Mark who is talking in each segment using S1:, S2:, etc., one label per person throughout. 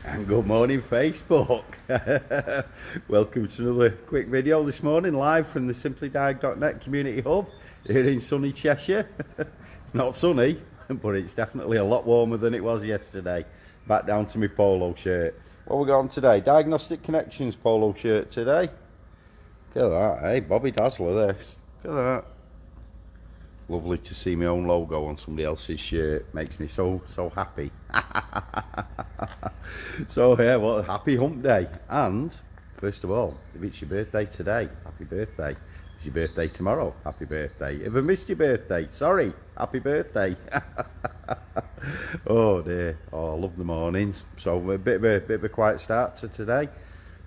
S1: And good morning, Facebook. Welcome to another quick video this morning, live from the SimplyDiag Community Hub here in sunny Cheshire. It's not sunny, but it's definitely a lot warmer than it was yesterday. Back down to my polo shirt. What we got on today? Diagnostic Connections polo shirt today. Look at that, hey, Bobby Dazzler this. Look at that. Lovely to see my own logo on somebody else's shirt. Makes me so happy. So yeah, well, happy hump day. And first of all, if it's your birthday today, happy birthday. If it's your birthday tomorrow, happy birthday. If I missed your birthday, sorry, happy birthday. Oh dear, oh, I love the mornings. So a bit of a quiet start to today.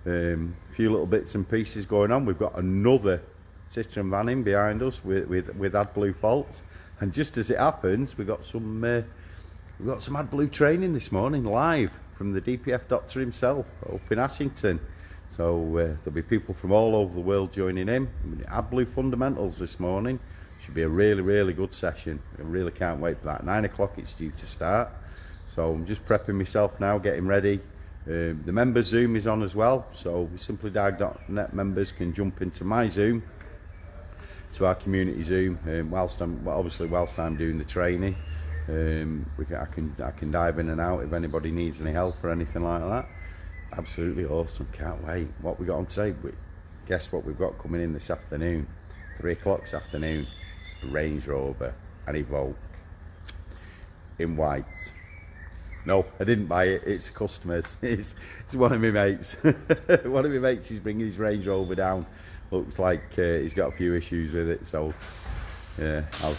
S1: A few little bits and pieces going on. We've got another cistern van in behind us with Adblue faults, and just as it happens, we've got some Adblue training this morning live from the DPF doctor himself up in Ashington. So there'll be people from all over the world joining in. Adblue fundamentals this morning. Should be a really good session. I really can't wait for that. 9 o'clock it's due to start. So I'm just prepping myself now, getting ready. The member Zoom is on as well, so SimplyDiag.net members can jump into my Zoom, to our community Zoom, whilst I'm doing the training. I can dive in and out if anybody needs any help or anything like that. Absolutely awesome, can't wait. What we got on today? Guess what we've got coming in this afternoon? 3 o'clock this afternoon. A Range Rover, an Evoque in white. No, I didn't buy it, it's a customer's. It's one of my mates. One of my mates is bringing his Range Rover down. Looks like he's got a few issues with it, so yeah, I've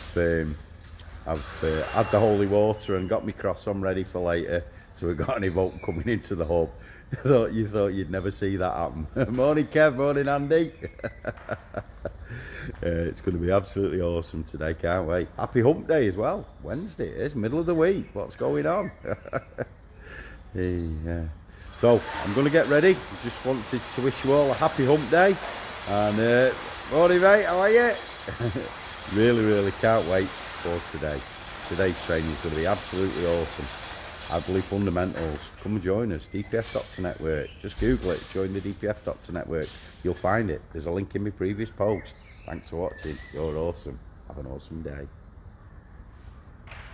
S1: had the holy water and got my cross on ready for later. So we've got an Evoque coming into the hub. You thought you'd never see that happen. Morning Kev, morning Andy. It's going to be absolutely awesome today, can't wait. Happy hump day as well. Wednesday it is, middle of the week. What's going on? Yeah. So I'm going to get ready. Just wanted to wish you all a happy hump day. And morning mate, how are you? Really can't wait for today. Today's training is going to be absolutely awesome. Adblue fundamentals. Come and join us. DPF Doctor Network. Just Google it. Join the DPF Doctor Network. You'll find it. There's a link in my previous post. Thanks for watching. You're awesome. Have an awesome day.